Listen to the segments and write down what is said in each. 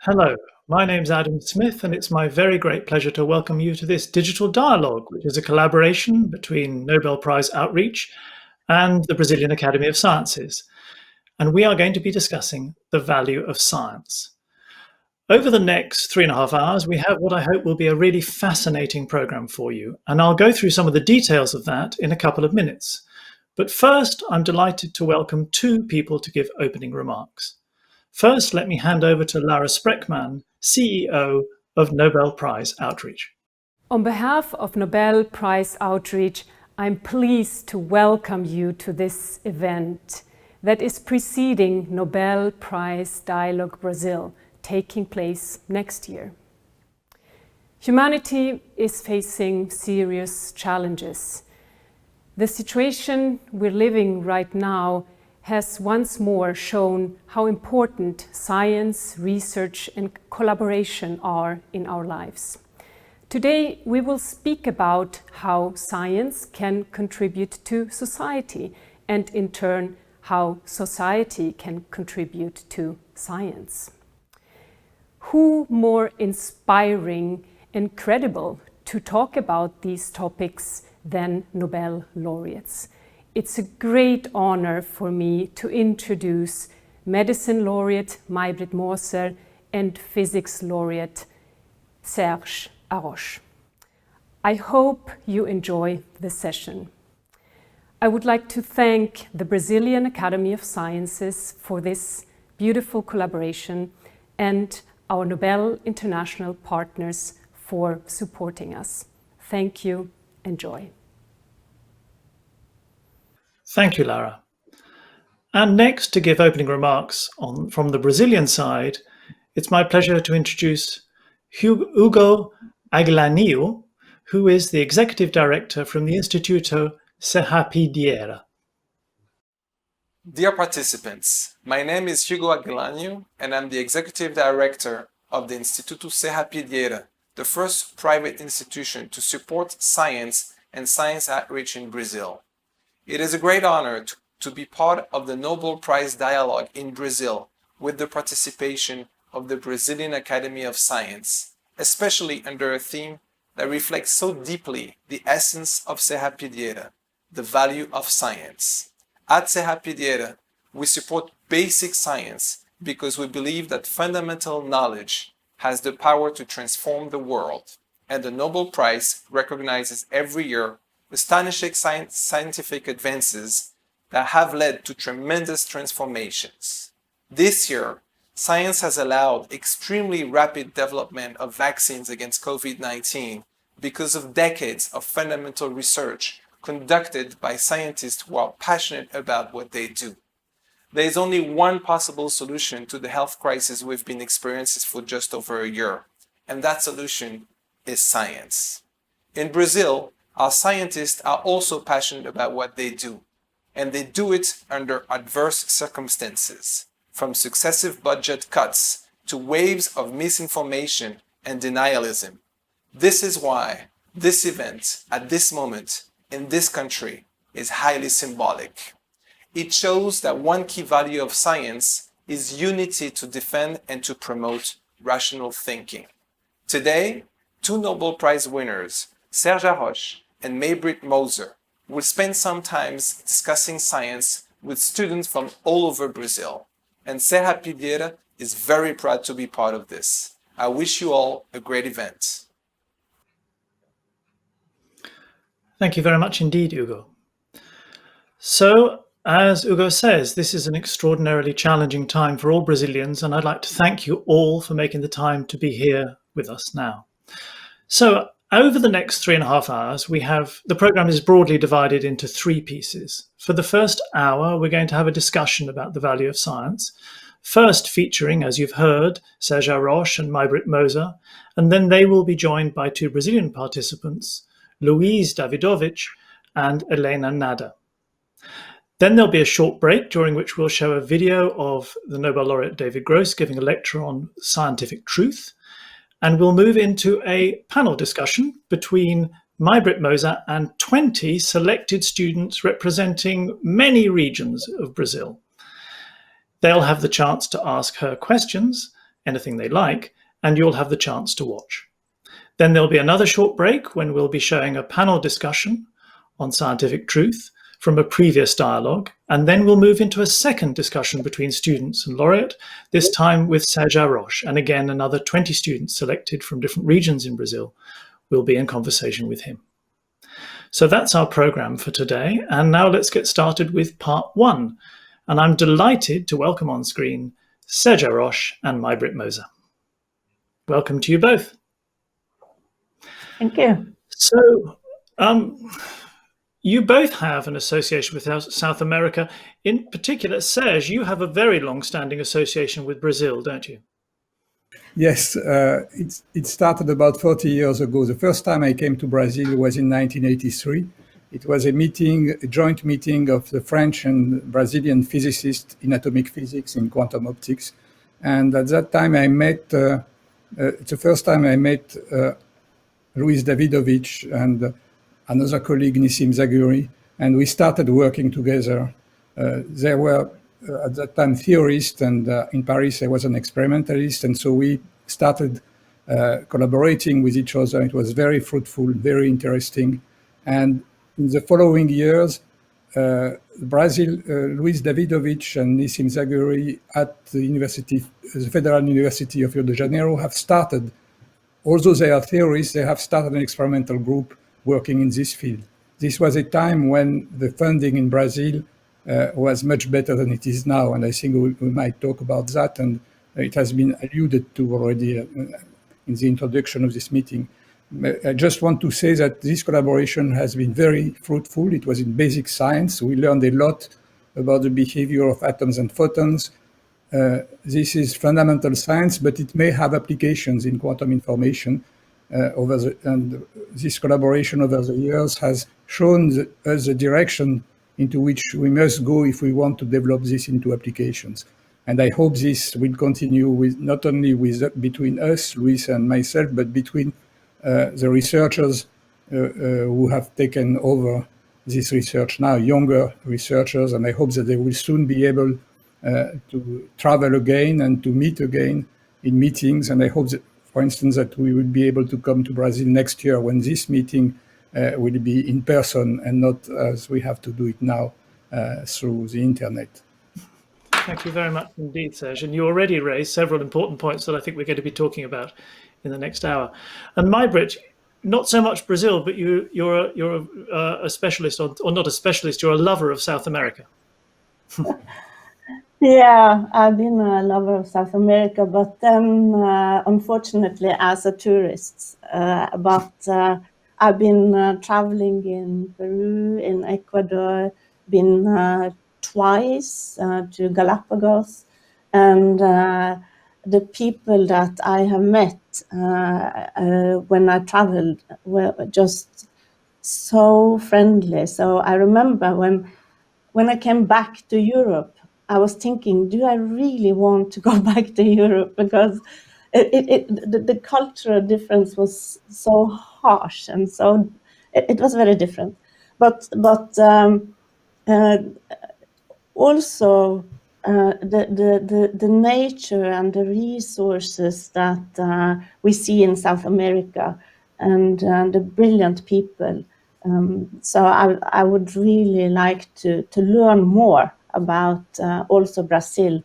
Hello, my name's Adam Smith, and it's my very great pleasure to welcome you to this digital dialogue, which is a collaboration between Nobel Prize Outreach and the Brazilian Academy of Sciences. And we are going to be discussing the value of science. Over the next 3.5 hours, we have what I hope will be a really fascinating program for you, and I'll go through some of the details of that in a couple of minutes. But first, I'm delighted to welcome two people to give opening remarks. First, let me hand over to Lara Spreckmann, CEO of Nobel Prize Outreach. On behalf of Nobel Prize Outreach, I'm pleased to welcome you to this event that is preceding Nobel Prize Dialogue Brazil, taking place next year. Humanity is facing serious challenges. The situation we're living right now has once more shown how important science, research, and collaboration are in our lives. Today, we will speak about how science can contribute to society, and in turn, how society can contribute to science. Who more inspiring and credible to talk about these topics than Nobel laureates? It's a great honor for me to introduce medicine laureate May-Britt Moser and physics laureate Serge Haroche. I hope you enjoy the session. I would like to thank the Brazilian Academy of Sciences for this beautiful collaboration and our Nobel International partners for supporting us. Thank you. Enjoy. Thank you, Lara. And next, to give opening remarks from the Brazilian side, it's my pleasure to introduce Hugo Aguiar, who is the Executive Director from the Instituto Serra. Dear participants, my name is Hugo Aguiar, and I'm the Executive Director of the Instituto Serra, the first private institution to support science and science outreach in Brazil. It is a great honor to be part of the Nobel Prize Dialogue in Brazil with the participation of the Brazilian Academy of Science, especially under a theme that reflects so deeply the essence of Serra, the value of science. At Serra, we support basic science because we believe that fundamental knowledge has the power to transform the world, and the Nobel Prize recognizes every year astonishing scientific advances that have led to tremendous transformations. This year, science has allowed extremely rapid development of vaccines against COVID-19 because of decades of fundamental research conducted by scientists who are passionate about what they do. There is only one possible solution to the health crisis we've been experiencing for just over a year, and that solution is science. In Brazil, our scientists are also passionate about what they do, and they do it under adverse circumstances, from successive budget cuts to waves of misinformation and denialism. This is why this event, at this moment, in this country, is highly symbolic. It shows that one key value of science is unity to defend and to promote rational thinking. Today, two Nobel Prize winners, Serge Haroche and May-Britt Moser, will spend some time discussing science with students from all over Brazil. And Serra is very proud to be part of this. I wish you all a great event. Thank you very much indeed, Hugo. So, as Hugo says, this is an extraordinarily challenging time for all Brazilians, and I'd like to thank you all for making the time to be here with us now. So, over the next 3.5 hours, the program is broadly divided into 3 pieces. For the first hour, we're going to have a discussion about the value of science, first featuring, as you've heard, Serge Haroche and May-Britt Moser, and then they will be joined by 2 Brazilian participants, Luiz Davidovich and Helena Nader. Then there'll be a short break during which we'll show a video of the Nobel laureate David Gross giving a lecture on scientific truth. And we'll move into a panel discussion between May-Britt Moser and 20 selected students representing many regions of Brazil. They'll have the chance to ask her questions anything they like, and you'll have the chance to watch. Then there'll be another short break when we'll be showing a panel discussion on scientific truth from a previous dialogue, and then we'll move into a second discussion between students and laureate, this time with Serge Haroche, and again another 20 students selected from different regions in Brazil will be in conversation with him. So that's our program for today, and now let's get started with part one. And I'm delighted to welcome on screen Serge Haroche and May-Britt Moser. Welcome to you both. Thank you. So, you both have an association with South America. In particular, Serge, you have a very long-standing association with Brazil, don't you? Yes, it started about 40 years ago. The first time I came to Brazil was in 1983. It was a joint meeting of the French and Brazilian physicists in atomic physics, in quantum optics. And at that time I met, it's the first time I met Luiz Davidovich and another colleague, Nissim Zaguri, and we started working together. They were at that time theorists, and in Paris I was an experimentalist, and so we started collaborating with each other. It was very fruitful, very interesting. And in the following years, Brazil, Luiz Davidovich and Nissim Zaguri at the Federal University of Rio de Janeiro have started, although they are theorists, they have started an experimental group working in this field. This was a time when the funding in Brazil was much better than it is now, and I think we might talk about that, and it has been alluded to already in the introduction of this meeting. I just want to say that this collaboration has been very fruitful. It was in basic science. We learned a lot about the behavior of atoms and photons. This is fundamental science, but it may have applications in quantum information. And this collaboration over the years has shown us the direction into which we must go if we want to develop this into applications. And I hope this will continue with not only between us, Luis and myself, but between the researchers who have taken over this research now, younger researchers, and I hope that they will soon be able to travel again and to meet again in meetings. And I hope that, for instance, that we will be able to come to Brazil next year when this meeting will be in person and not as we have to do it now through the internet. Thank you very much indeed, Serge. And you already raised several important points that I think we're going to be talking about in the next hour. And May-Britt, not so much Brazil, but you're a specialist, or not a specialist, you're a lover of South America. Yeah, I've been a lover of South America, but then unfortunately as a tourist. But I've been traveling in Peru, in Ecuador, been twice to Galapagos, and the people that I have met when I traveled were just so friendly. So I remember when I came back to Europe, I was thinking, do I really want to go back to Europe? Because the cultural difference was so harsh, and so it was very different. But also the nature and the resources that we see in South America, and the brilliant people. So I would really like to learn more about also Brazil.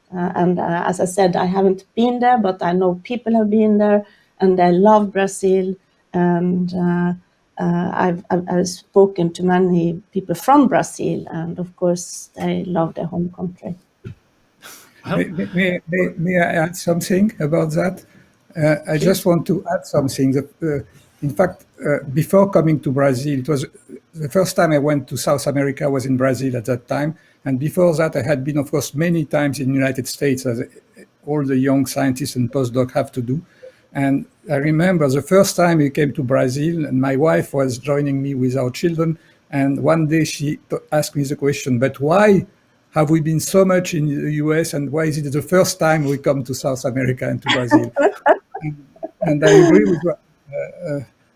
And as I said, I haven't been there, but I know people have been there, and I love Brazil. And I've spoken to many people from Brazil, and of course, they love their home country. May I add something about that? I just want to add something. In fact, before coming to Brazil, it was the first time I went to South America was in Brazil at that time. And before that, I had been, of course, many times in the United States, as all the young scientists and postdocs have to do. And I remember the first time we came to Brazil, and my wife was joining me with our children. And one day she asked me the question, but why have we been so much in the US, and why is it the first time we come to South America and to Brazil? And I agree with what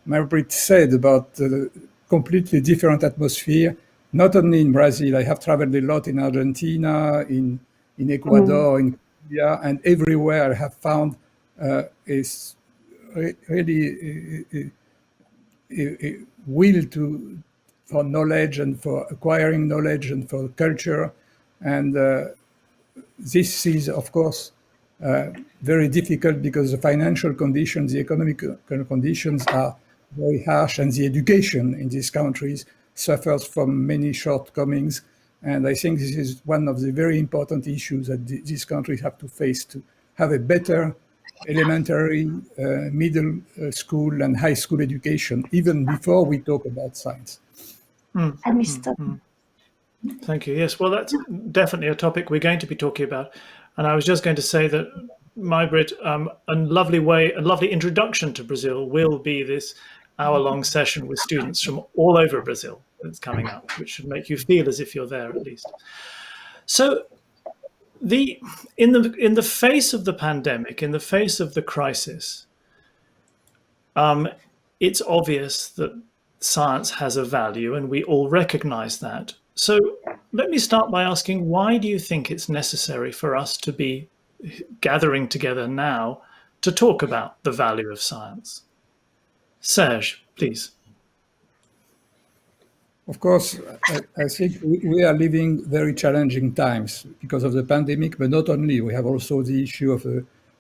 MayBritt said about the completely different atmosphere, not only in Brazil. I have traveled a lot in Argentina, in Ecuador, in India, and everywhere I have found is really a will for knowledge and for acquiring knowledge and for culture. And this is, of course, very difficult because the financial conditions, the economic conditions are very harsh, and the education in these countries suffers from many shortcomings. And I think this is one of the very important issues that these countries have to face, to have a better elementary, middle school and high school education, even before we talk about science. I missed that. Thank you. Yes, well, that's definitely a topic we're going to be talking about. And I was just going to say that, MayBritt, a lovely introduction to Brazil will be this hour-long session with students from all over Brazil that's coming up, which should make you feel as if you're there at least. So, in the face of the pandemic, in the face of the crisis, it's obvious that science has a value, and we all recognize that. So let me start by asking, why do you think it's necessary for us to be gathering together now to talk about the value of science? Serge, please. Of course, I think we are living very challenging times because of the pandemic, but not only. We have also the issue of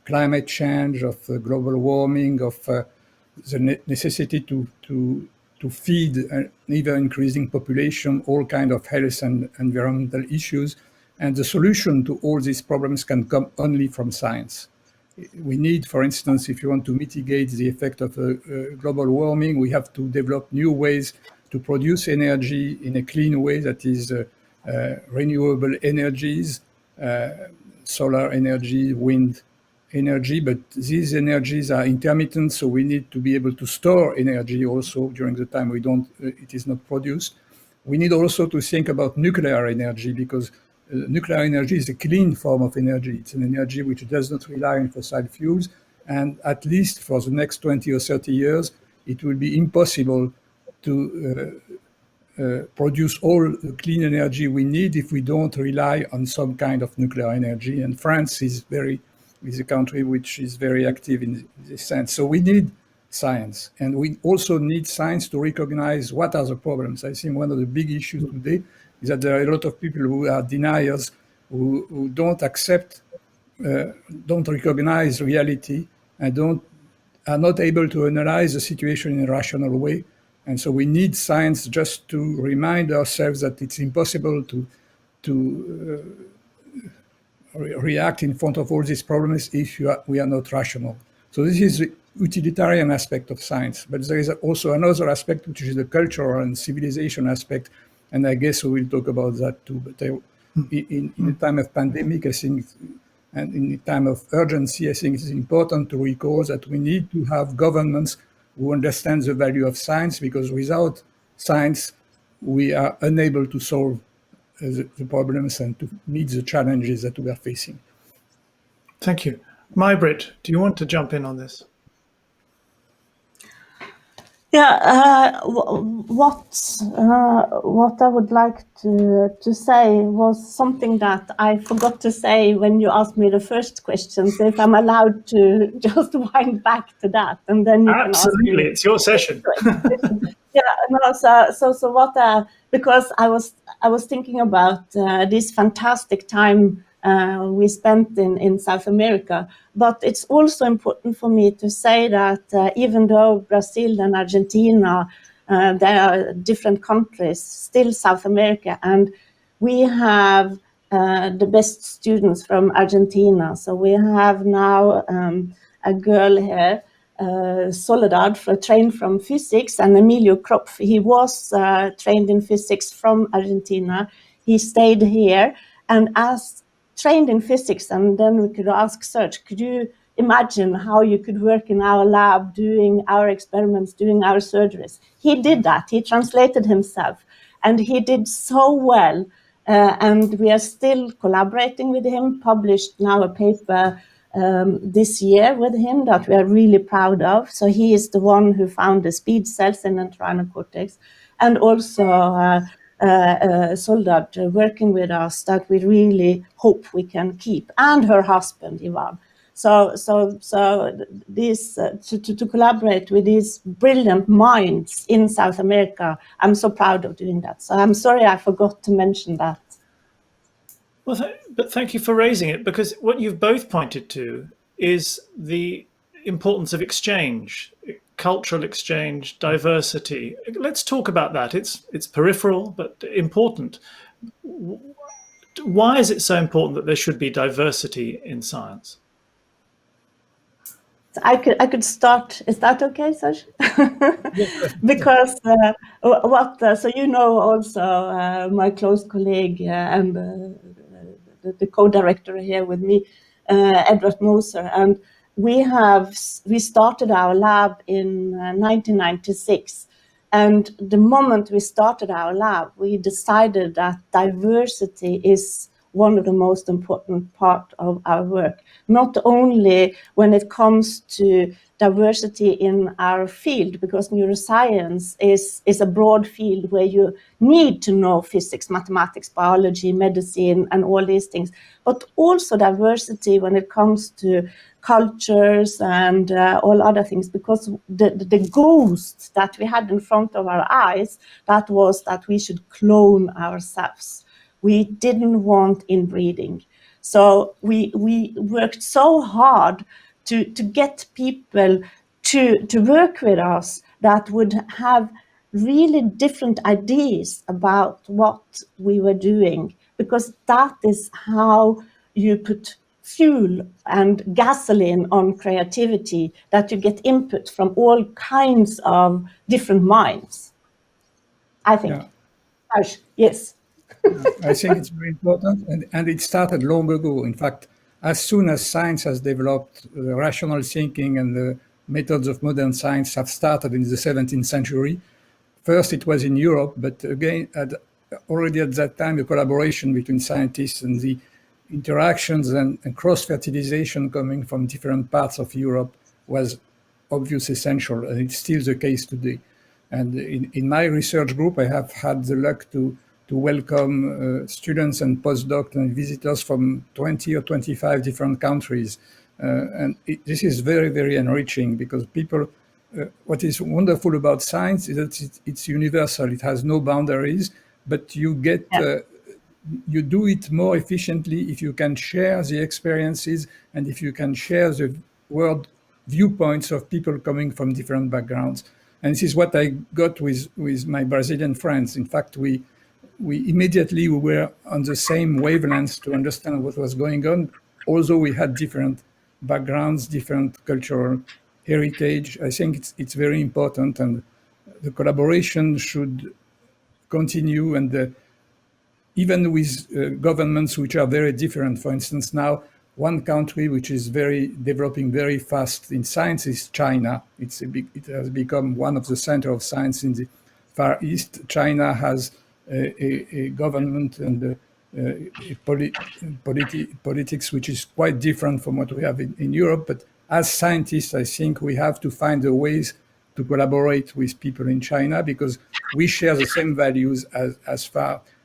climate change, of global warming, of the necessity to feed an ever-increasing population, all kinds of health and environmental issues. And the solution to all these problems can come only from science. We need, for instance, if you want to mitigate the effect of global warming, we have to develop new ways to produce energy in a clean way, that is renewable energies, solar energy, wind energy, but these energies are intermittent, so we need to be able to store energy also during the time it is not produced. We need also to think about nuclear energy, because nuclear energy is a clean form of energy. It's an energy which does not rely on fossil fuels, and at least for the next 20 or 30 years, it will be impossible to produce all the clean energy we need if we don't rely on some kind of nuclear energy. And France is a country which is very active in this sense. So we need science, and we also need science to recognize what are the problems. I think one of the big issues today is that there are a lot of people who are deniers, who don't accept, don't recognize reality, and are not able to analyze the situation in a rational way. And so we need science just to remind ourselves that it's impossible to react in front of all these problems if we are not rational. So this is the utilitarian aspect of science. But there is also another aspect, which is the cultural and civilization aspect. And I guess we will talk about that too. But in a time of pandemic, I think, and in a time of urgency, I think it's important to recall that we need to have governments who understand the value of science, because without science, we are unable to solve the problems and to meet the challenges that we are facing. Thank you. MayBritt, do you want to jump in on this? Yeah, what I would like to say was something that I forgot to say when you asked me the first question. So if I'm allowed to just wind back to that, and then you Absolutely, can ask me. it's your session. Yeah, no, so what? Because I was thinking about this fantastic time we spent in South America. But it's also important for me to say that even though Brazil and Argentina, they are different countries, still South America, and we have the best students from Argentina. So we have now a girl here, Soledad, trained from physics, and Emilio Kropf, he was trained in physics from Argentina. He stayed here, and as trained in physics, and then we could ask Serge, could you imagine how you could work in our lab, doing our experiments, doing our surgeries? He did that. He translated himself, and he did so well. And we are still collaborating with him, published now a paper this year with him that we are really proud of. So he is the one who found the speed cells in the entorhinal cortex, and also Soldad working with us that we really hope we can keep, and her husband Ivan. So this to collaborate with these brilliant minds in South America, I'm so proud of doing that. So I'm sorry I forgot to mention that. Well, but thank you for raising it, because what you've both pointed to is the importance of exchange, cultural exchange, diversity. Let's talk about that. It's peripheral but important. Why is it so important that there should be diversity in science? I could start. Is that okay, Serge? Yes. Because so you know also my close colleague and the co-director here with me, May-Britt Moser, and we started our lab in 1996. And the moment we started our lab, we decided that diversity is one of the most important part of our work, not only when it comes to diversity in our field, because neuroscience is a broad field where you need to know physics, mathematics, biology, medicine, and all these things, but also diversity when it comes to cultures and all other things, because the ghost that we had in front of our eyes, that was that we should clone ourselves. We didn't want inbreeding. So we worked so hard to get people to work with us that would have really different ideas about what we were doing, because that is how you put fuel and gasoline on creativity, that you get input from all kinds of different minds, I think. Yeah. Yes. I think it's very important, and it started long ago. In fact, as soon as science has developed, rational thinking and the methods of modern science have started in the 17th century. First, it was in Europe, but again, already at that time, the collaboration between scientists and the interactions and cross-fertilization coming from different parts of Europe was obviously essential, and it's still the case today. And in my research group, I have had the luck to welcome students and postdocs and visitors from 20 or 25 different countries. And this is very, very enriching, because people, what is wonderful about science is that it's universal. It has no boundaries, but you get, you do it more efficiently if you can share the experiences and if you can share the world viewpoints of people coming from different backgrounds. And this is what I got with my Brazilian friends. In fact, we immediately were on the same wavelengths to understand what was going on, although we had different backgrounds, different cultural heritage. I think it's very important, and the collaboration should continue. And even with governments which are very different, for instance, now one country which is developing very fast in science is China. It has become one of the center of science in the Far East. China has a government and politics which is quite different from what we have in Europe. But as scientists, I think we have to find the ways to collaborate with people in China, because we share the same values as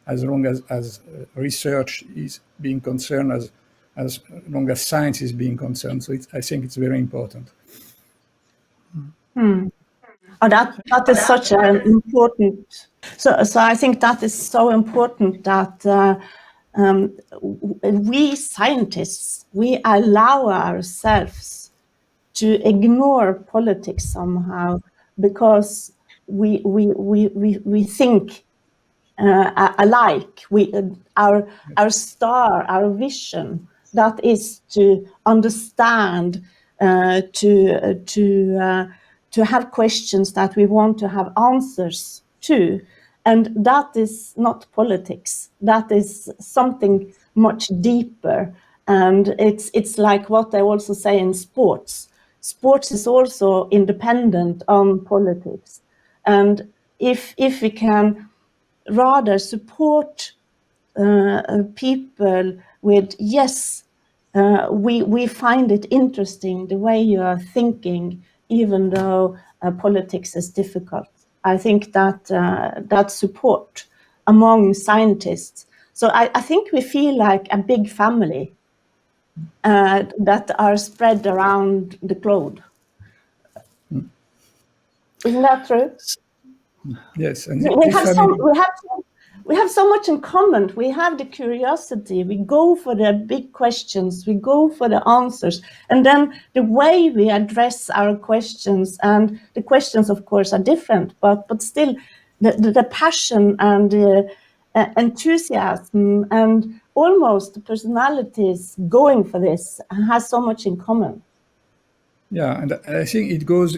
long as research is being concerned, as long as science is being concerned. So I think it's very important. Oh, that is such an important. So I think that is so important that we scientists, we allow ourselves to ignore politics somehow, because we think alike. Our star, our vision, that is to understand, to have questions that we want to have answers to. And that is not politics. That is something much deeper. And it's like what I also say in sports. Sports is also independent on politics. And if we can rather support people with, yes, we find it interesting the way you are thinking, even though politics is difficult. I think that that support among scientists. So I think we feel like a big family that are spread around the globe. Isn't that true? Yes, and we have so much in common. We have the curiosity. We go for the big questions. We go for the answers. And then the way we address our questions, and the questions, of course, are different, but still the passion and the enthusiasm and almost the personalities going for this has so much in common. Yeah, and I think it goes...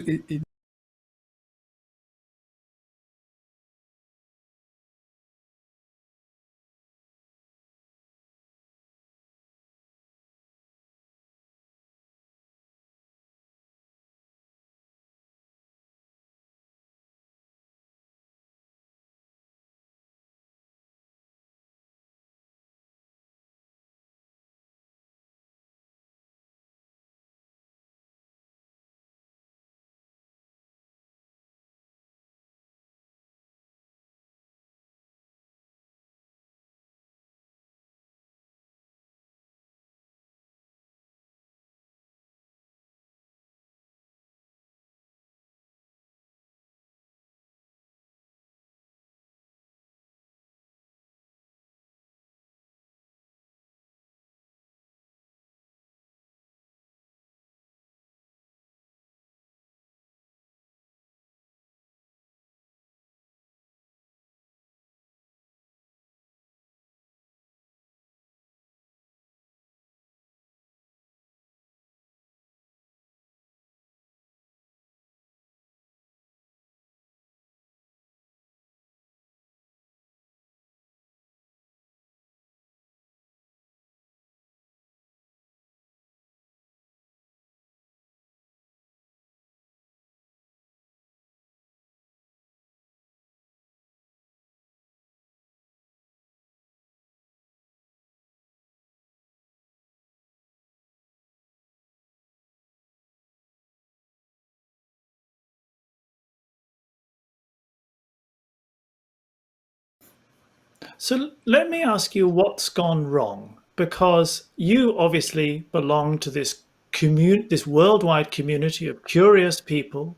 So let me ask you what's gone wrong, because you obviously belong to this this worldwide community of curious people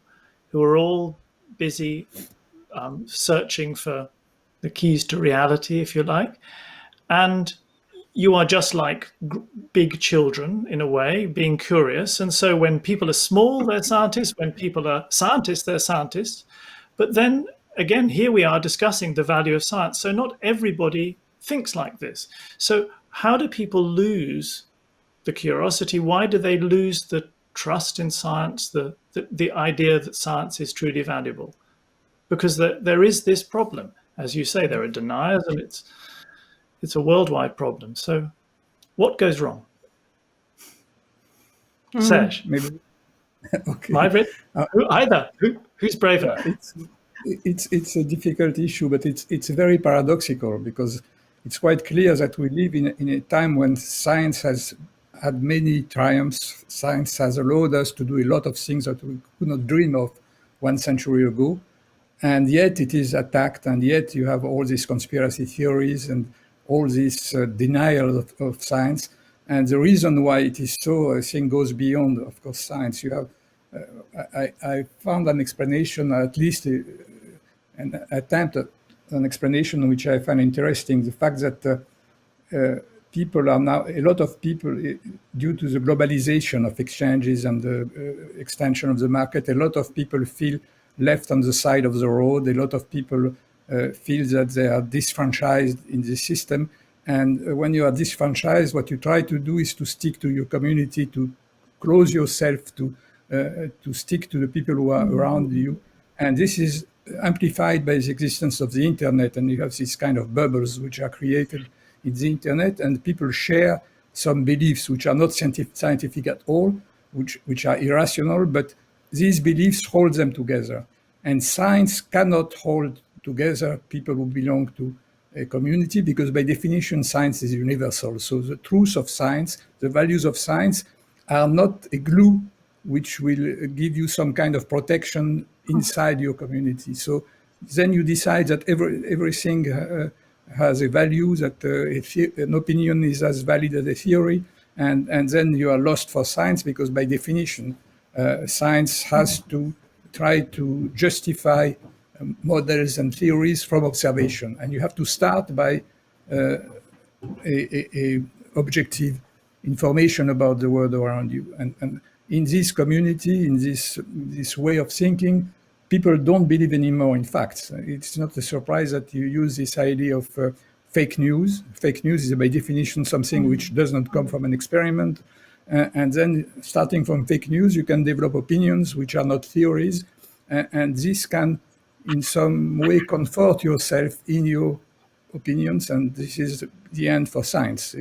who are all busy searching for the keys to reality, if you like. And you are just like big children in a way, being curious. And so when people are small, they're scientists. When people are scientists, they're scientists. But then again, here we are discussing the value of science. So not everybody thinks like this. So how do people lose the curiosity? Why do they lose the trust in science, the idea that science is truly valuable? Because there is this problem. As you say, there are deniers, and it's a worldwide problem. So what goes wrong? Serge? Maybe. Okay. MayBritt? Who's brave enough? It's a difficult issue, but it's very paradoxical, because it's quite clear that we live in a time when science has had many triumphs. Science has allowed us to do a lot of things that we could not dream of 1 century ago. And yet it is attacked, and yet you have all these conspiracy theories and all this denial of science. And the reason why it is so, I think, goes beyond, of course, science. You have, I found an explanation, at least an attempt at an explanation which I find interesting. The fact that people are now, a lot of people, due to the globalization of exchanges and the extension of the market, a lot of people feel left on the side of the road. A lot of people feel that they are disfranchised in the system. And when you are disfranchised, what you try to do is to stick to your community, to close yourself, to stick to the people who are around you. And this is amplified by the existence of the internet. And you have these kind of bubbles which are created in the internet, and people share some beliefs which are not scientific at all, which are irrational, but these beliefs hold them together. And science cannot hold together people who belong to a community, because by definition, science is universal. So the truth of science, the values of science are not a glue which will give you some kind of protection inside your community. So then you decide that everything has a value, that an opinion is as valid as a theory, and then you are lost for science, because by definition, science has to try to justify models and theories from observation, and you have to start by a objective information about the world around you. And in this community, in this way of thinking, people don't believe anymore in facts. It's not a surprise that you use this idea of fake news. Fake news is by definition something which does not come from an experiment. And then starting from fake news, you can develop opinions which are not theories. And this can, in some way, comfort yourself in your opinions. And this is the end for science.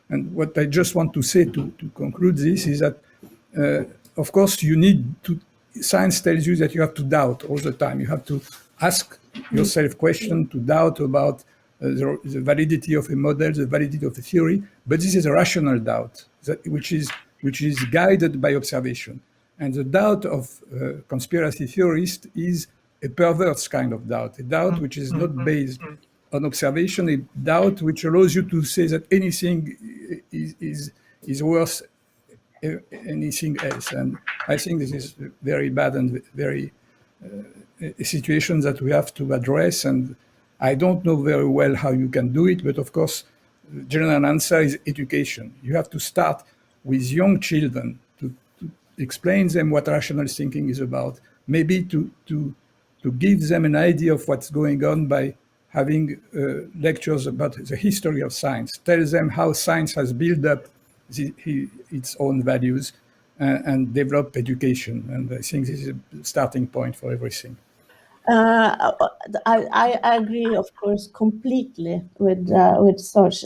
And what I just want to say to conclude this is that, of course, you need to, science tells you that you have to doubt all the time. You have to ask yourself questions, to doubt about the validity of a model, the validity of a theory. But this is a rational doubt, which is guided by observation. And the doubt of conspiracy theorists is a perverse kind of doubt, a doubt which is not based on observation, a doubt which allows you to say that anything is worth anything else. And I think this is very bad and very a situation that we have to address. And I don't know very well how you can do it, but of course, the general answer is education. You have to start with young children to explain them what rational thinking is about, maybe to give them an idea of what's going on by having lectures about the history of science, tell them how science has built up its own values and develop education. And I think this is a starting point for everything. I agree, of course, completely with Serge.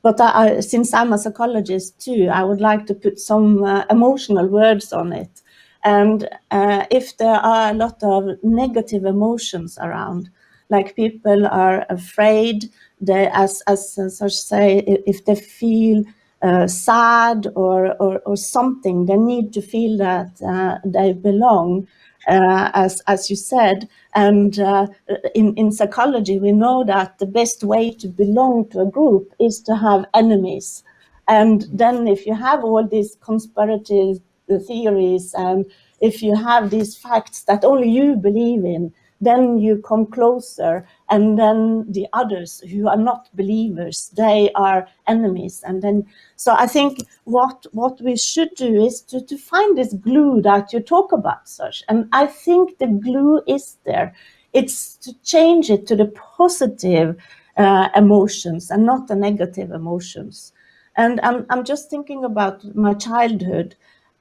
But since I'm a psychologist too, I would like to put some emotional words on it. And if there are a lot of negative emotions around, like people are afraid, they, as Serge say, if they feel sad or something, they need to feel that they belong. As you said, and in psychology, we know that the best way to belong to a group is to have enemies. And then if you have all these conspiracy theories, and if you have these facts that only you believe in, then you come closer, and then the others who are not believers, they are enemies. And then, so I think what we should do is to find this glue that you talk about, Serge. And I think the glue is there. It's to change it to the positive emotions and not the negative emotions. And I'm just thinking about my childhood.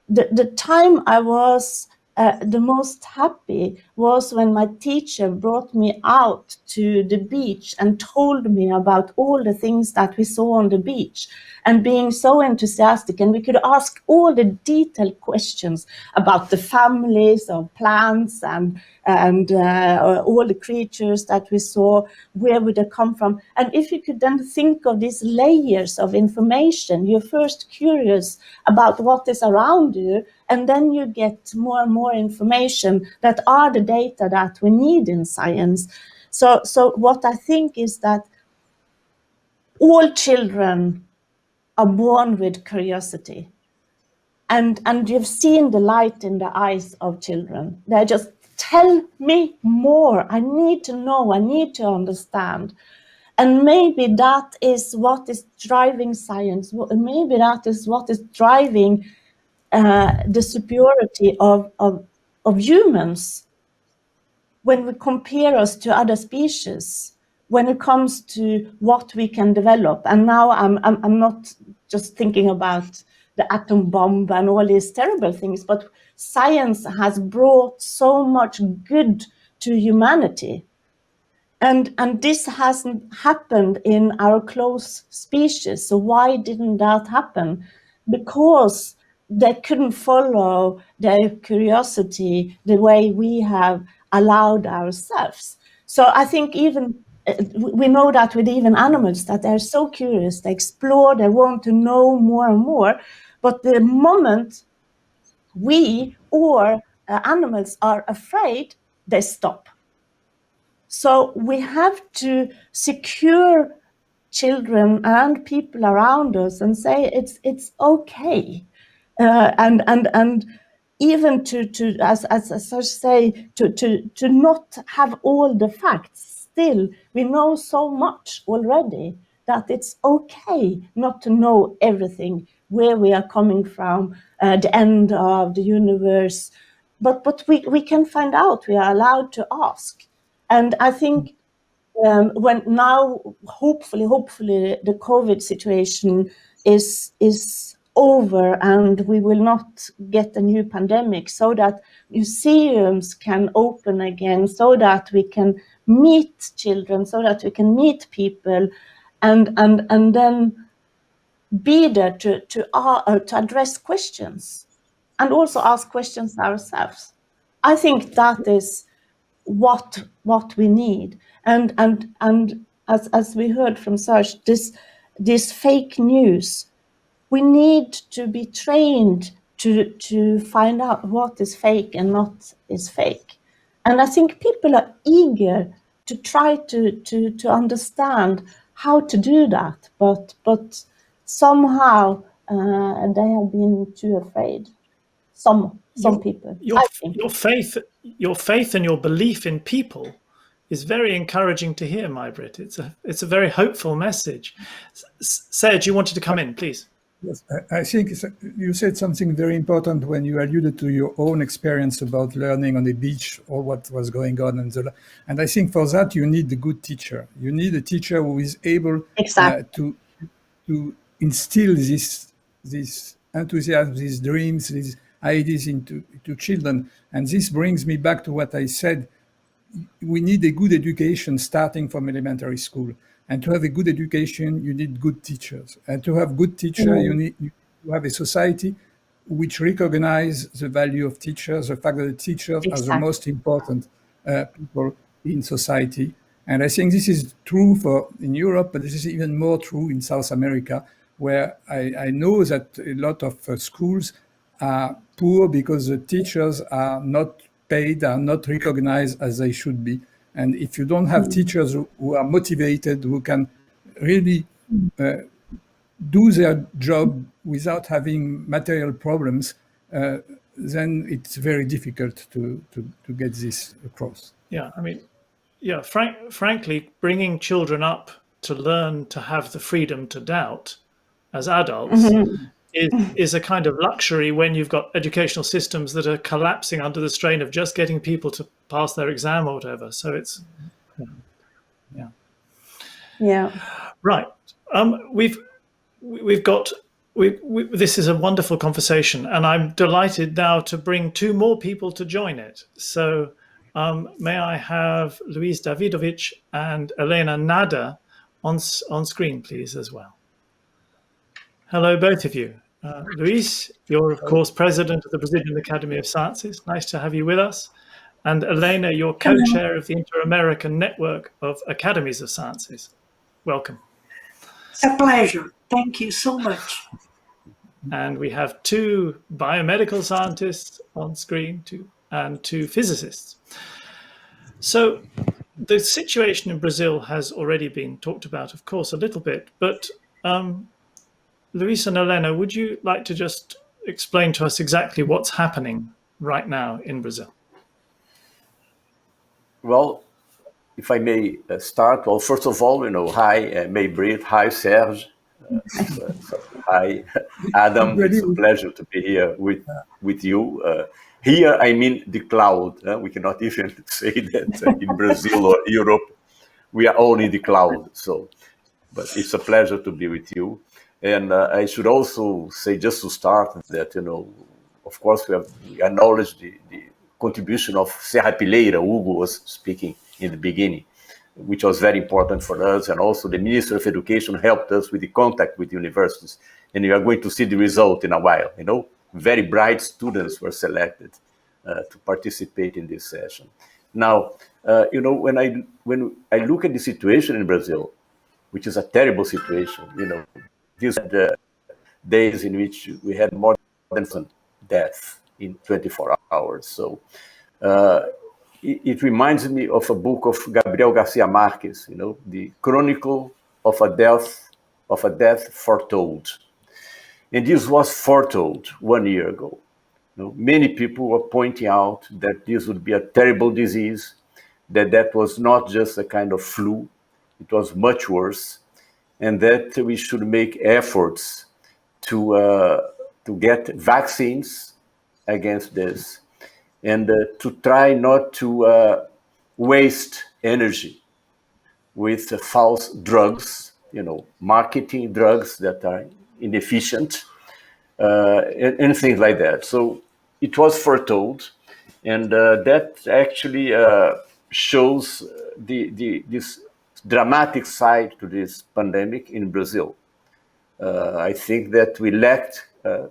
The time I was the most happy was when my teacher brought me out to the beach and told me about all the things that we saw on the beach, and being so enthusiastic. And we could ask all the detailed questions about the families of plants and all the creatures that we saw, where would they come from? And if you could then think of these layers of information, you're first curious about what is around you, and then you get more and more information that are the data that we need in science. So what I think is that all children are born with curiosity. And you've seen the light in the eyes of children. They just tell me more. I need to know, I need to understand. And maybe that is what is driving science. Maybe that is what is driving the superiority of humans when we compare us to other species, when it comes to what we can develop. And now I'm not just thinking about the atom bomb and all these terrible things, but science has brought so much good to humanity. And this hasn't happened in our close species. So why didn't that happen? Because they couldn't follow their curiosity the way we have allowed ourselves. So I think even we know that with even animals, that they're so curious, they explore, they want to know more and more. But the moment we or animals are afraid, they stop. So we have to secure children and people around us and say it's okay, and even to as I say to not have all the facts. Still, we know so much already that it's okay not to know everything, where we are coming from, the end of the universe, but we can find out. We are allowed to ask, and I think when now hopefully the COVID situation is over and we will not get a new pandemic, so that museums can open again, so that we can meet children, so that we can meet people, and then be there to address questions and also ask questions ourselves. I think that is what we need, and as we heard from Serge, this fake news, we need to be trained to find out what is fake and not is fake, and I think people are eager to try to understand how to do that, but somehow they have been too afraid. Some people, I think. Your faith and your belief in people is very encouraging to hear, MayBritt. It's a very hopeful message. Serge, you wanted to come in, please. Yes, I think you said something very important when you alluded to your own experience about learning on the beach or what was going on. And I think for that, you need a good teacher. You need a teacher who is able to instill this enthusiasm, these dreams, these ideas into children. And this brings me back to what I said. We need a good education starting from elementary school. And to have a good education, you need good teachers. And to have good teachers, you need to have a society which recognize the value of teachers, the fact that the teachers are the most important people in society. And I think this is true in Europe, but this is even more true in South America, where I know that a lot of schools are poor because the teachers are not paid, are not recognized as they should be. And if you don't have teachers who are motivated, who can really do their job without having material problems, then it's very difficult to get this across. Yeah, I mean, yeah, frankly, bringing children up to learn to have the freedom to doubt as adults is a kind of luxury when you've got educational systems that are collapsing under the strain of just getting people to pass their exam or whatever. So it's, yeah. Right. This is a wonderful conversation, and I'm delighted now to bring two more people to join it. So may I have Luiz Davidovich and Helena Nader on screen, please, as well. Hello, both of you. Luiz, you're, of course, president of the Brazilian Academy of Sciences. Nice to have you with us. And Helena, you're co-chair of the InterAmerican network of Academies of Sciences. Welcome. It's a pleasure. Thank you so much. And we have two biomedical scientists on screen and two physicists. So the situation in Brazil has already been talked about, of course, a little bit, but Luiz and Helena, would you like to just explain to us exactly what's happening right now in Brazil? Well, if I may start, well, first of all, hi, MayBritt, hi, Serge, hi, Adam. It's a pleasure to be here with you. Here, I mean the cloud. We cannot even say that in Brazil or Europe, we are all in the cloud. So, but it's a pleasure to be with you. And I should also say, just to start, that, of course, we acknowledge the contribution of Serrapilheira. Hugo was speaking in the beginning, which was very important for us. And also the Minister of Education helped us with the contact with universities. And you are going to see the result in a while. Very bright students were selected to participate in this session. Now, when I look at the situation in Brazil, which is a terrible situation, these are the days in which we had more than 1,000 deaths in 24 hours. So, it reminds me of a book of Gabriel Garcia Marquez, you know, The Chronicle of a Death Foretold. And this was foretold 1 year ago. You know, many people were pointing out that this would be a terrible disease, that was not just a kind of flu, it was much worse, and that we should make efforts to get vaccines against this, and to try not to waste energy with false drugs, you know, marketing drugs that are inefficient, and things like that. So it was foretold, and that actually shows this dramatic side to this pandemic in Brazil. I think that we lacked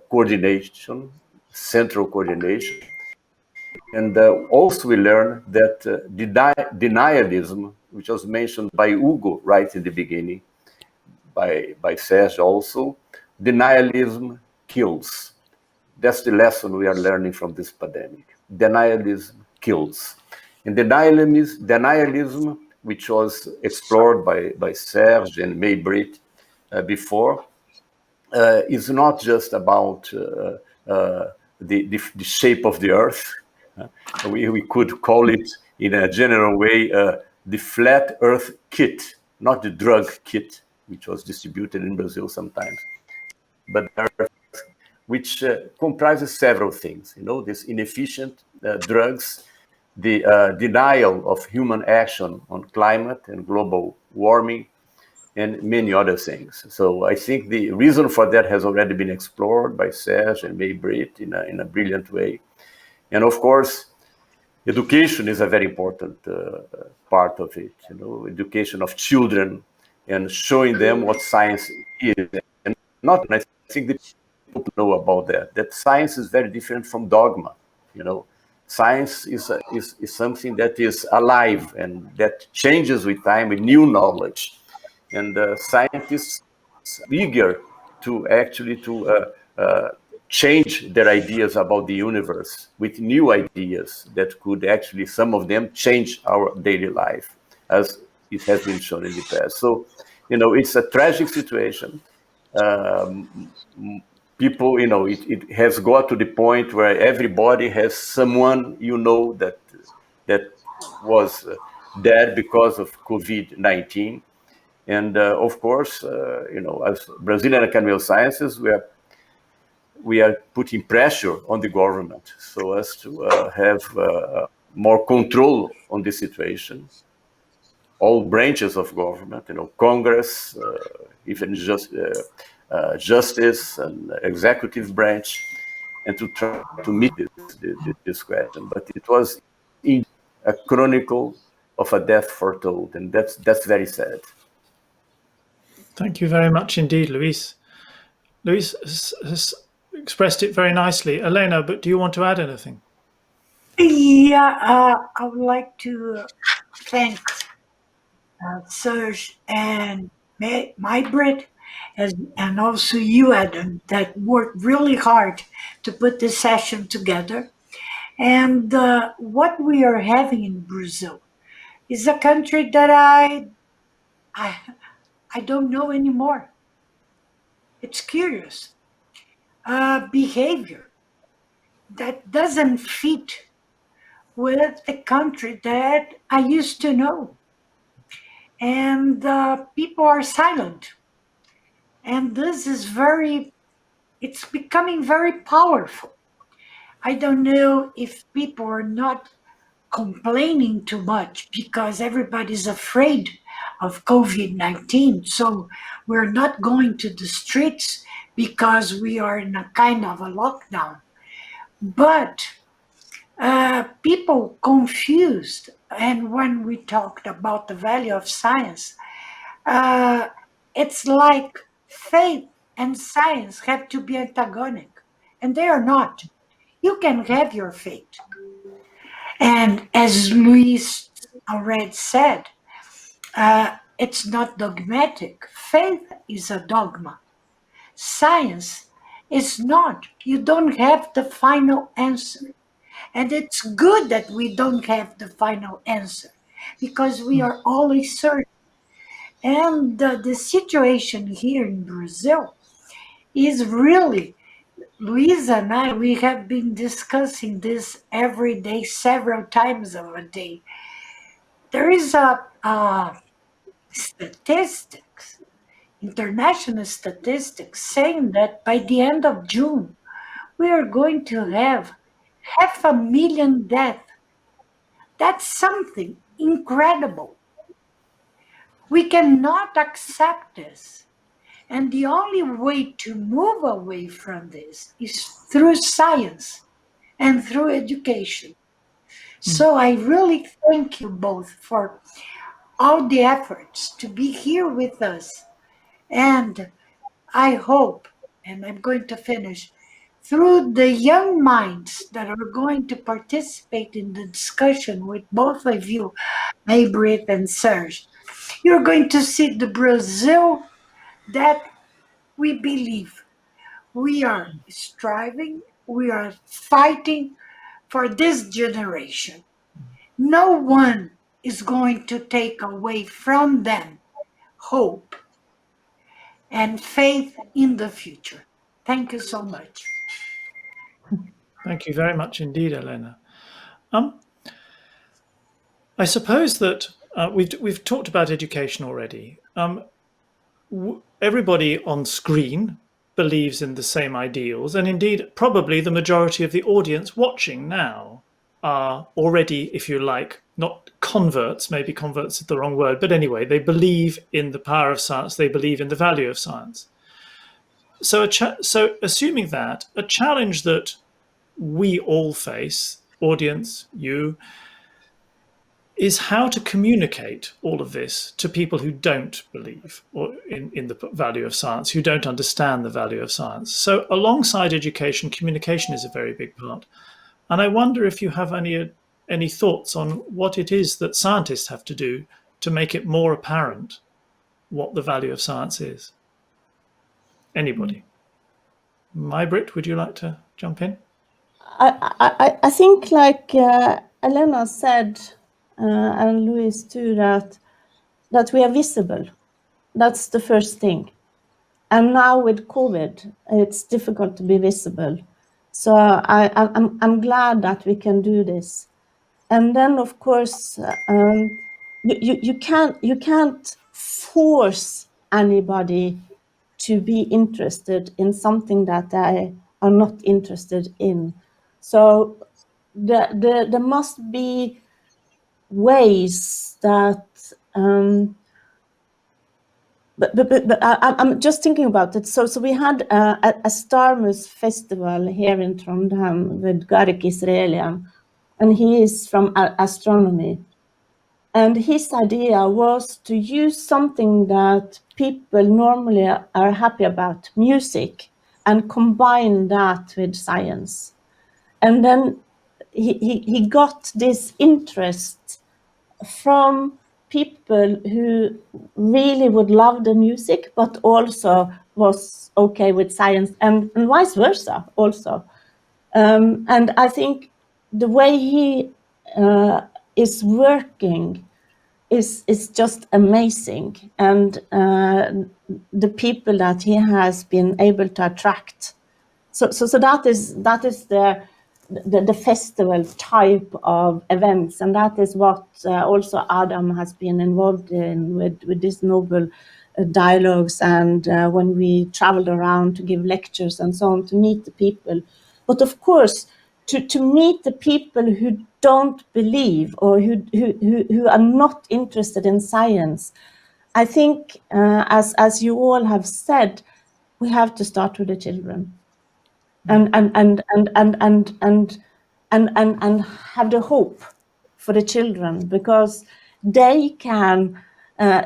coordination, central coordination. And also we learned that denialism, which was mentioned by Hugo right in the beginning, by Serge also, denialism kills. That's the lesson we are learning from this pandemic. Denialism kills. And denialism, which was explored by Serge and MayBritt before, is not just about the shape of the earth. We could call it, in a general way, the flat earth kit, not the drug kit, which was distributed in Brazil sometimes, but earth, which comprises several things. You know, these inefficient drugs, the denial of human action on climate and global warming, and many other things. So I think the reason for that has already been explored by Serge and MayBritt in a brilliant way. And of course, education is a very important part of it. You know, education of children and showing them what science is. And I think the people know about that science is very different from dogma. You know, science is something that is alive and that changes with time with new knowledge. And scientists are eager to actually change their ideas about the universe with new ideas that could actually, some of them, change our daily life, as it has been shown in the past. So, you know, it's a tragic situation. People, you know, it has got to the point where everybody has someone, you know, that was dead because of COVID-19. And of course, you know, as Brazilian Academy of Sciences, we are putting pressure on the government so as to have more control on the situation. All branches of government, you know, Congress, even justice and executive branch, and to try to meet this question. But it was a chronicle of a death foretold, and that's very sad. Thank you very much indeed, Luiz. Luiz has expressed it very nicely. Helena, but do you want to add anything? Yeah, I would like to thank Serge and MayBritt, and also you, Adam, that worked really hard to put this session together. And what we are having in Brazil is a country that I don't know anymore. It's curious. Behavior that doesn't fit with the country that I used to know. And people are silent. And this is it's becoming very powerful. I don't know if people are not complaining too much because everybody's afraid of COVID-19. So we're not going to the streets because we are in a kind of a lockdown. But people confused. And when we talked about the value of science, it's like faith and science have to be antagonic, and they are not. You can have your faith. And as Luiz already said, it's not dogmatic. Faith is a dogma. Science is not. You don't have the final answer. And it's good that we don't have the final answer, because we are always searching. And the situation here in Brazil is really, Luiz and I, we have been discussing this every day, several times of a day. There is a statistics, international statistics, saying that by the end of June, we are going to have 500,000 deaths. That's something incredible. We cannot accept this. And the only way to move away from this is through science and through education. So I really thank you both for all the efforts to be here with us. And I hope, and I'm going to finish, through the young minds that are going to participate in the discussion with both of you, MayBritt and Serge, you're going to see the Brazil that we believe. We are striving, we are fighting for this generation. No one is going to take away from them hope and faith in the future. Thank you so much. Thank you very much indeed, Helena. I suppose that we've talked about education already. Everybody on screen believes in the same ideals, and indeed, probably the majority of the audience watching now are already, if you like, not converts, maybe converts is the wrong word, but anyway, they believe in the power of science, they believe in the value of science. So assuming that, a challenge that we all face, audience, you, is how to communicate all of this to people who don't believe or in the value of science, who don't understand the value of science. So alongside education, communication is a very big part. And I wonder if you have any thoughts on what it is that scientists have to do to make it more apparent what the value of science is. Anybody? MayBritt, would you like to jump in? I think, like Helena said, and Luiz too, that we are visible. That's the first thing. And now with COVID, it's difficult to be visible. So I'm glad that we can do this. And then, of course, you can't force anybody to be interested in something that they are not interested in. So there must be ways that, but I'm just thinking about it. So we had a Starmus festival here in Trondheim with Garik Israelian, and he is from astronomy. And his idea was to use something that people normally are happy about, music, and combine that with science. And then he got this interest from people who really would love the music, but also was okay with science, and vice versa also. And I think the way he is working is just amazing, and the people that he has been able to attract. So that is the festival type of events, and that is what also Adam has been involved in with these Nobel dialogues, and when we traveled around to give lectures and so on, to meet the people. But of course, to meet the people who don't believe or who are not interested in science, I think, as you all have said, we have to start with the children, and have the hope for the children, because they can.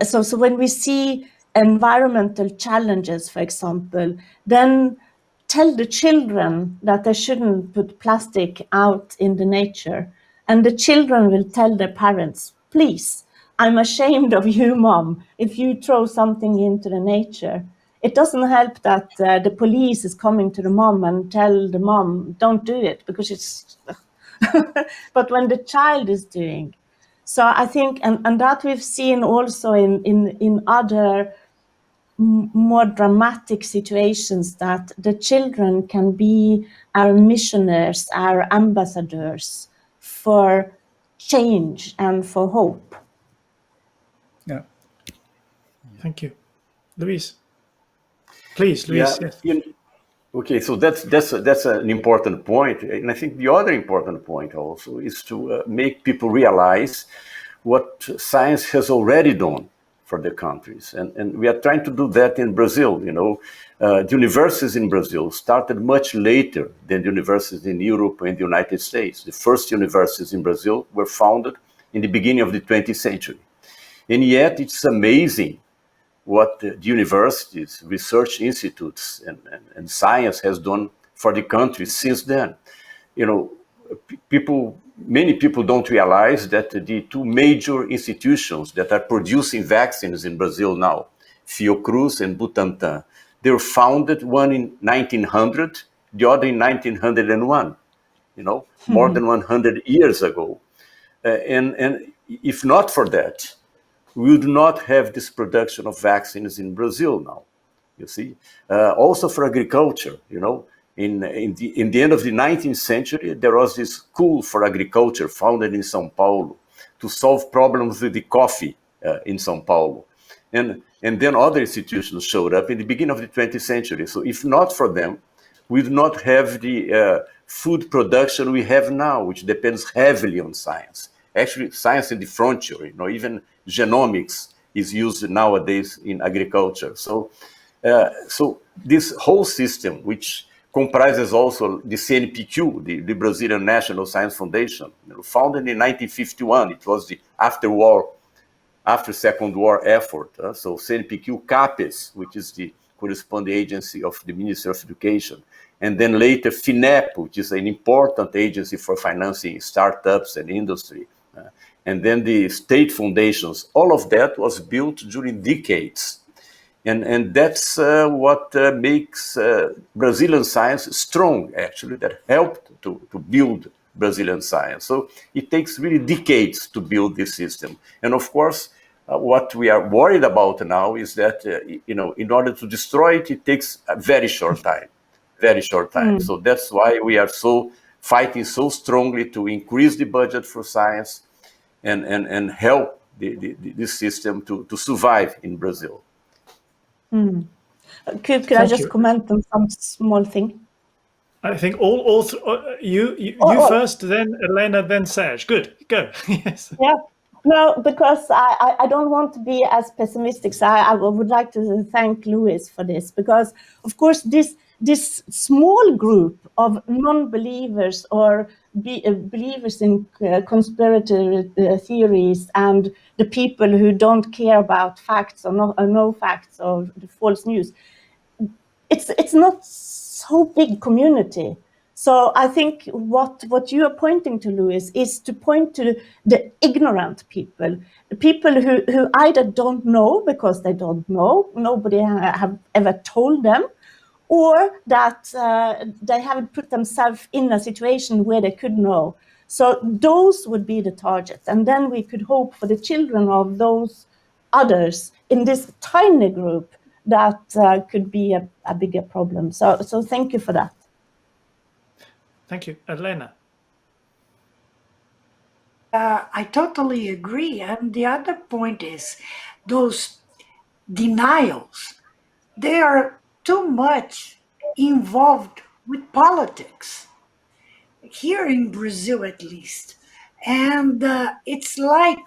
So when we see environmental challenges, for example, then tell the children that they shouldn't put plastic out in the nature, and the children will tell their parents, please, I'm ashamed of you, mom, if you throw something into the nature. It doesn't help that the police is coming to the mom and tell the mom, don't do it, because it's but when the child is doing. So I think, and that we've seen also in other more dramatic situations, that the children can be our missionaries, our ambassadors for change and for hope. Yeah. Thank you. Luiz. Please, Luiz. Yeah. Yes. Okay, so that's an important point, and I think the other important point also is to make people realize what science has already done for the countries, and we are trying to do that in Brazil. You know, the universities in Brazil started much later than the universities in Europe and the United States. The first universities in Brazil were founded in the beginning of the 20th century, and yet it's amazing what the universities, research institutes, and science has done for the country since then. You know, many people don't realize that the two major institutions that are producing vaccines in Brazil now, Fiocruz and Butantan, they were founded, one in 1900, the other in 1901, you know, more than 100 years ago. And if not for that, we would not have this production of vaccines in Brazil now, you see. Also for agriculture, you know, in the end of the 19th century, there was this school for agriculture founded in São Paulo to solve problems with the coffee in São Paulo. And then other institutions showed up in the beginning of the 20th century. So if not for them, we would not have the food production we have now, which depends heavily on science. Actually, science in the frontier, you know, even genomics is used nowadays in agriculture. So this whole system, which comprises also the CNPq, the Brazilian National Science Foundation, you know, founded in 1951. It was the after Second War effort. So CNPq CAPES, which is the corresponding agency of the Ministry of Education. And then later FINEP, which is an important agency for financing startups and industry. And then the state foundations. All of that was built during decades. And that's what makes Brazilian science strong, actually, that helped to build Brazilian science. So it takes really decades to build this system. And of course, what we are worried about now is that, you know, in order to destroy it, it takes a very short time, very short time. So that's why we are fighting so strongly to increase the budget for science and help this system to survive in Brazil. Could I just comment on some small thing? I think you first, then Helena, then Serge. Good, go. Yes. Yeah. No, because I don't want to be as pessimistic. So I would like to thank Luiz for this, because of course this small group of non-believers or believers in conspiracy theories and the people who don't care about facts or no facts or the false news, it's not so big community. So I think what you are pointing to, Luiz, is to point to the ignorant people, the people who either don't know because they don't know, nobody have ever told them, or that they haven't put themselves in a situation where they could know. So those would be the targets. And then we could hope for the children of those others in this tiny group that could be a bigger problem. So thank you for that. Thank you. Helena. I totally agree. And the other point is those denials, they are too much involved with politics, here in Brazil at least. And it's like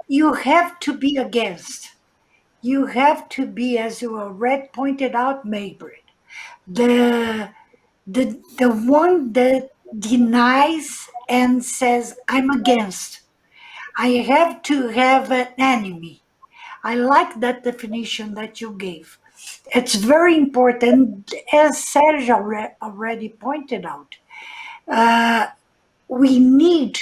you have to be against. You have to be, as you already pointed out, MayBritt, the one that denies and says, I'm against. I have to have an enemy. I like that definition that you gave. It's very important, as Serge already pointed out. We need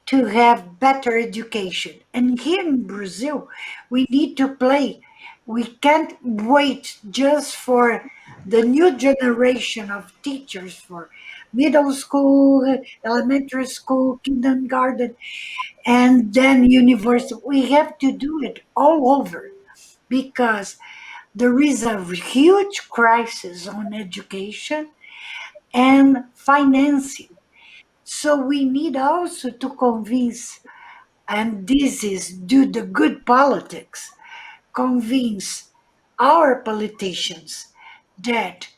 to have better education. And here in Brazil, we need to play. We can't wait just for the new generation of teachers, for middle school, elementary school, kindergarten, and then university. We have to do it all over because there is a huge crisis on education and financing. So we need also to convince, and this is do the good politics, convince our politicians that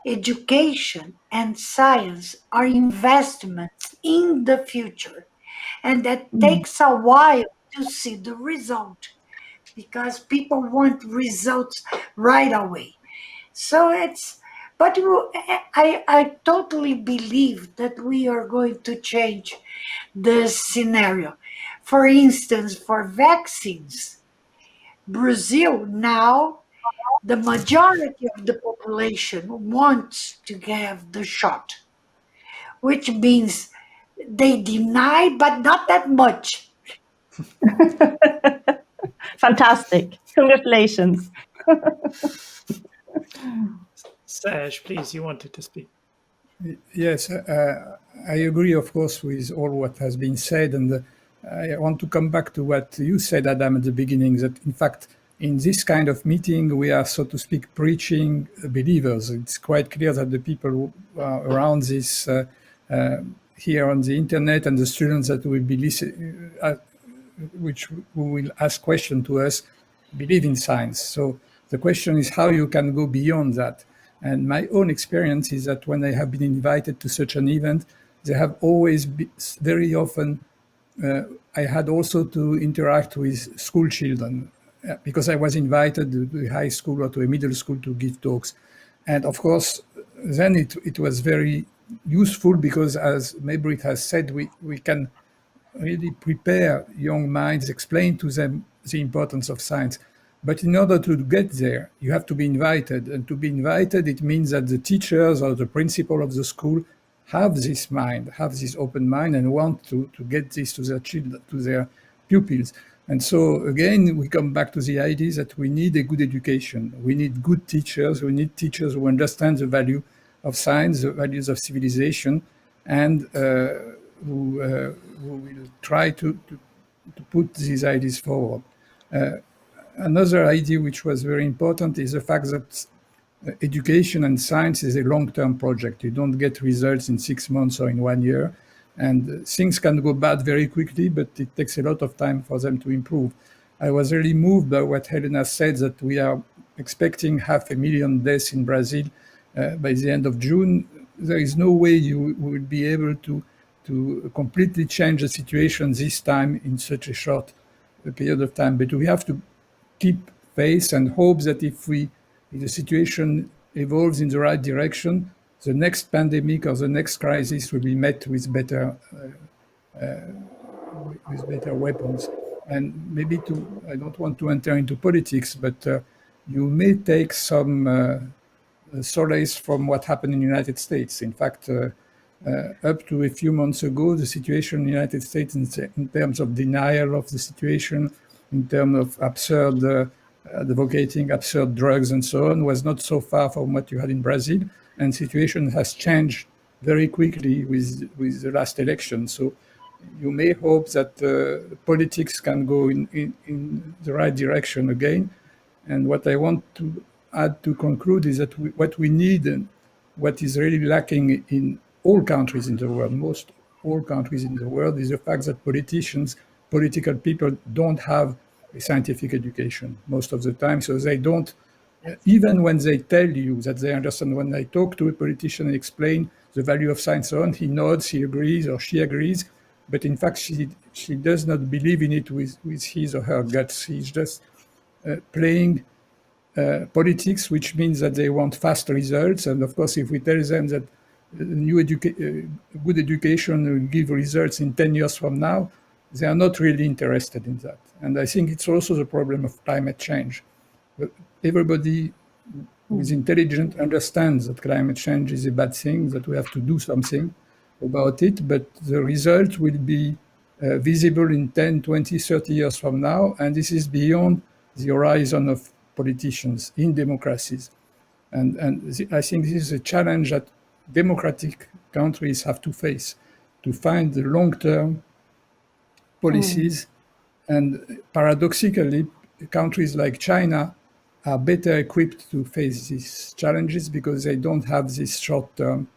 education and science are investments in the future, and that takes a while to see the result because people want results right away. So it's, but I totally believe that we are going to change the scenario. For instance, for vaccines, Brazil now, the majority of the population wants to have the shot, which means they deny, but not that much. Fantastic. Congratulations. Serge, please, you wanted to speak. Yes, I agree, of course, with all what has been said. And I want to come back to what you said, Adam, at the beginning, that in fact, in this kind of meeting, we are, so to speak, preaching believers. It's quite clear that the people who are around this here on the internet and the students that will be listening, which will ask questions to us, believe in science. So the question is how you can go beyond that. And my own experience is that when I have been invited to such an event, they have always been, very often, I had also to interact with school children because I was invited to a high school or to a middle school to give talks. And of course, then it was very useful because, as MayBritt has said, we can really prepare young minds, explain to them the importance of science. But in order to get there, you have to be invited. And to be invited, it means that the teachers or the principal of the school have this mind, have this open mind, and want to get this to their children, to their pupils. And so again, we come back to the idea that we need a good education. We need good teachers. We need teachers who understand the value of science, the values of civilization, and who will try to put these ideas forward. Another idea which was very important is the fact that education and science is a long-term project. You don't get results in 6 months or in 1 year. And things can go bad very quickly, but it takes a lot of time for them to improve. I was really moved by what Helena said, that we are expecting 500,000 deaths in Brazil by the end of June. There is no way you will be able to completely change the situation this time in such a short period of time. But we have to keep faith and hope that if the situation evolves in the right direction, the next pandemic or the next crisis will be met with better weapons. And maybe I don't want to enter into politics, but you may take some solace from what happened in the United States. In fact, up to a few months ago, the situation in the United States in terms of denial of the situation, in terms of advocating absurd drugs and so on, was not so far from what you had in Brazil. And the situation has changed very quickly with the last election. So you may hope that politics can go in the right direction again. And what I want to add to conclude is that what we need and what is really lacking in all countries in the world, most all countries in the world, is the fact that political people don't have a scientific education most of the time. So they don't, even when they tell you that they understand, when I talk to a politician and explain the value of science on, he nods, he agrees, or she agrees, but in fact, she does not believe in it with his or her guts. He's just playing politics, which means that they want fast results. And of course, if we tell them that good education will give results in 10 years from now, they are not really interested in that. And I think it's also the problem of climate change. But everybody who is intelligent understands that climate change is a bad thing, that we have to do something about it, but the result will be visible in 10, 20, 30 years from now, and this is beyond the horizon of politicians in democracies. And I think this is a challenge that democratic countries have to face to find the long-term policies. And paradoxically, countries like China are better equipped to face these challenges because they don't have these short-term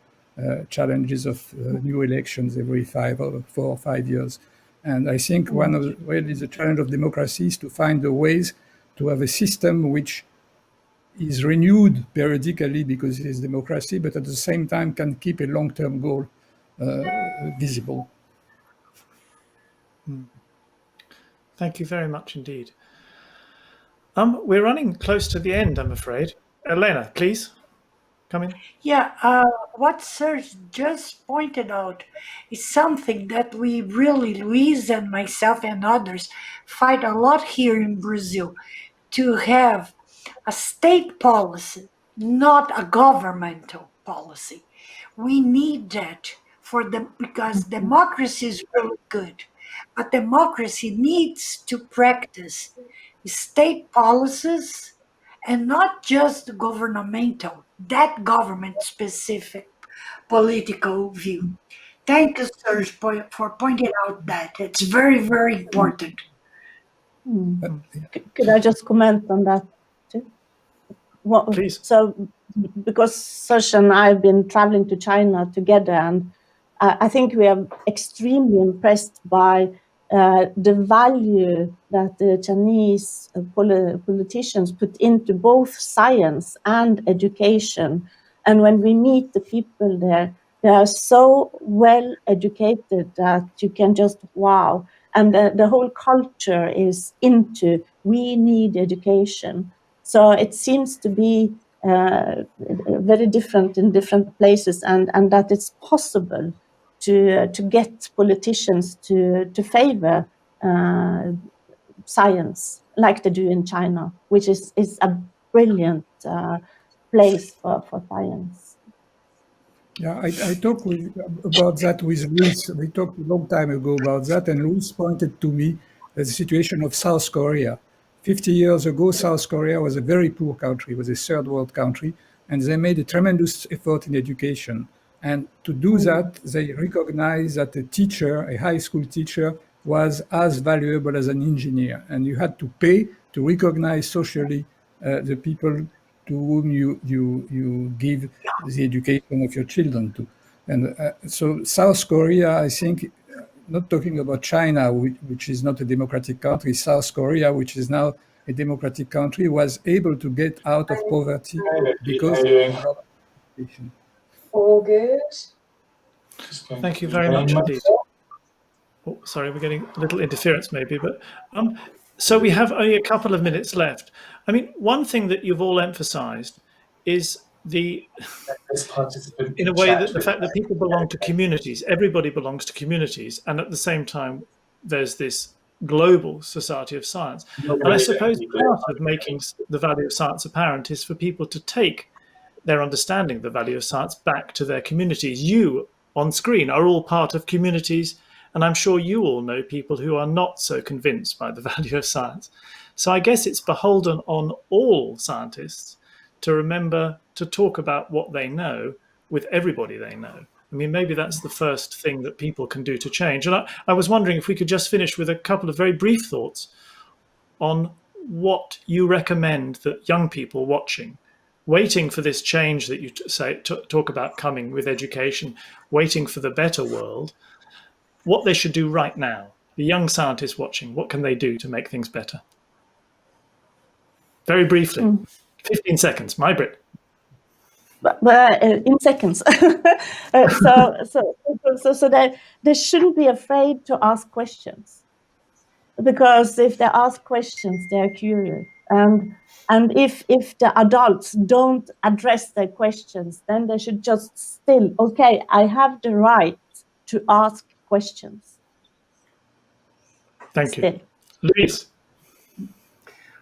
challenges of new elections every 4 or 5 years. And I think one of the challenge of democracy is to find the ways to have a system which is renewed periodically because it is democracy, but at the same time can keep a long-term goal visible. Thank you very much indeed. We're running close to the end, I'm afraid. Helena, please, come in. Yeah, what Serge just pointed out is something that we really, Luiz and myself and others, fight a lot here in Brazil, to have a state policy, not a governmental policy. We need that because democracy is really good, but democracy needs to practice state policies and not just governmental, that government specific political view. Thank you, Serge, for pointing out that. It's very, very important. Could I just comment on that too? Well, please. So, because Serge and I have been traveling to China together, and I think we are extremely impressed by the value that the Chinese politicians put into both science and education. And when we meet the people there, they are so well educated that you can just wow. And the whole culture is into, we need education. So it seems to be very different in different places, and that it's possible to get politicians to favor science like they do in China, which is a brilliant place for science. Yeah, I talked about that with Luiz. We talked a long time ago about that, and Luiz pointed to me the situation of South Korea. 50 years ago, South Korea was a very poor country, was a third world country, and they made a tremendous effort in education. And to do that, they recognized that a teacher, a high school teacher, was as valuable as an engineer. And you had to pay to recognize socially the people to whom you give the education of your children to. And so South Korea, I think, not talking about China, which is not a democratic country, South Korea, which is now a democratic country, was able to get out of poverty because of education. All good. Thank you very much indeed. Oh, sorry, we're getting a little interference maybe, but so we have only a couple of minutes left. I mean, one thing that you've all emphasized is in a way that the fact that people belong to communities, everybody belongs to communities, and at the same time, there's this global society of science. And I suppose part of making the value of science apparent is for people to take their understanding of the value of science back to their communities. You on screen are all part of communities, and I'm sure you all know people who are not so convinced by the value of science. So I guess it's beholden on all scientists to remember to talk about what they know with everybody they know. I mean, maybe that's the first thing that people can do to change. And I was wondering if we could just finish with a couple of very brief thoughts on what you recommend that young people watching, waiting for this change that you talk about coming with education, waiting for the better world, what they should do right now. The young scientists watching, what can they do to make things better? Very briefly, 15 seconds, MayBritt. But in seconds. So they shouldn't be afraid to ask questions, because if they ask questions, they are curious. And if the adults don't address their questions, then they should just still, okay, I have the right to ask questions. Thank you. Luiz.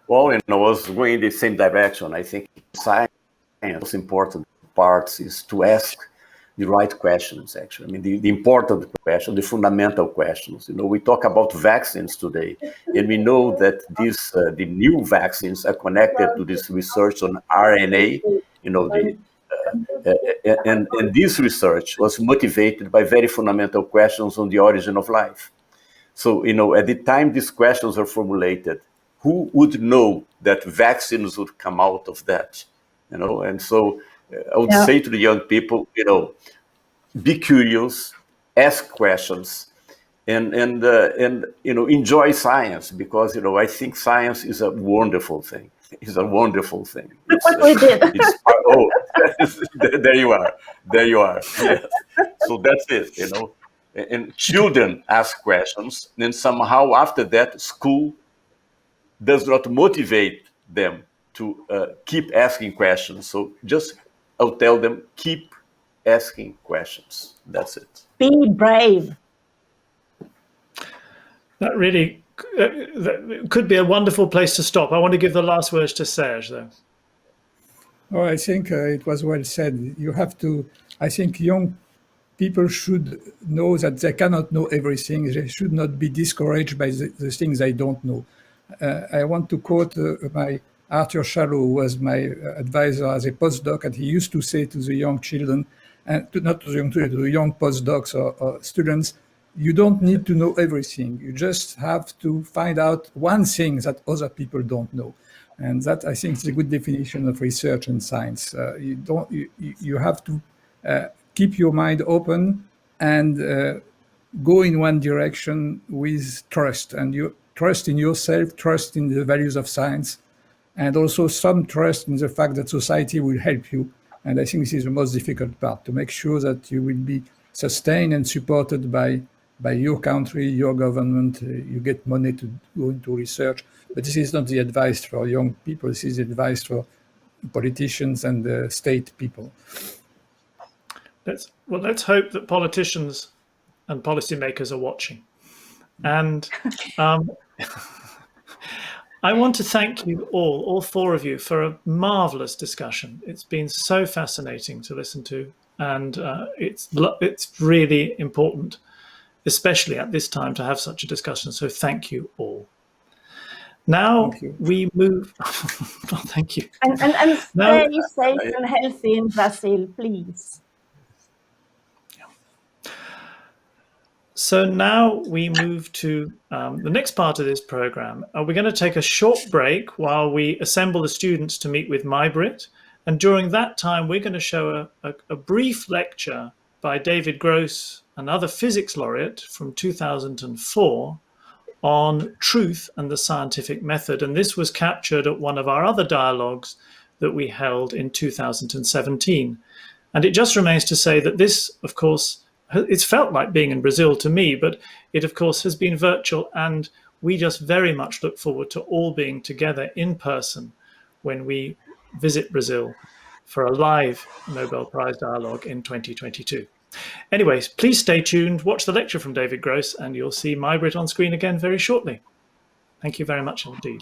Well, I was going in the same direction. I think science, the most important part is to ask the right questions, actually. I mean, the important questions, the fundamental questions. We talk about vaccines today, and we know that the new vaccines are connected to this research on RNA, the and this research was motivated by very fundamental questions on the origin of life. So, at the time these questions were formulated, who would know that vaccines would come out of that? And so I would say to the young people, be curious, ask questions, and enjoy science, because I think science is a wonderful thing. It's a wonderful thing. There you are. Yes. So that's it. And children ask questions, and somehow after that, school does not motivate them to keep asking questions. So I'll tell them, keep asking questions. That's it. Be brave. That really that could be a wonderful place to stop. I want to give the last words to Serge, though. Oh, I think it was well said. I think young people should know that they cannot know everything. They should not be discouraged by the things they don't know. I want to quote my Arthur Shallow, who was my advisor as a postdoc, and he used to say to the young children, and not to the young children, to the young postdocs or students, you don't need to know everything. You just have to find out one thing that other people don't know. And that, I think, is a good definition of research and science. You have to keep your mind open and go in one direction with trust. And you trust in yourself, trust in the values of science, and also some trust in the fact that society will help you. And I think this is the most difficult part, to make sure that you will be sustained and supported by your country, your government. You get money to go into research. But this is not the advice for young people. This is the advice for politicians and state people. Let's hope that politicians and policymakers are watching. And I want to thank you all four of you, for a marvelous discussion. It's been so fascinating to listen to, and it's really important, especially at this time, to have such a discussion. So thank you all. Now we move. Oh, thank you. And stay safe and healthy in Brazil, please. So now we move to the next part of this program. We're going to take a short break while we assemble the students to meet with MayBritt. And during that time, we're going to show a brief lecture by David Gross, another physics laureate from 2004, on truth and the scientific method. And this was captured at one of our other dialogues that we held in 2017. And it just remains to say that this, of course, it's felt like being in Brazil to me, but it, of course, has been virtual. And we just very much look forward to all being together in person when we visit Brazil for a live Nobel Prize Dialogue in 2022. Anyways, please stay tuned, watch the lecture from David Gross, and you'll see MayBritt on screen again very shortly. Thank you very much indeed.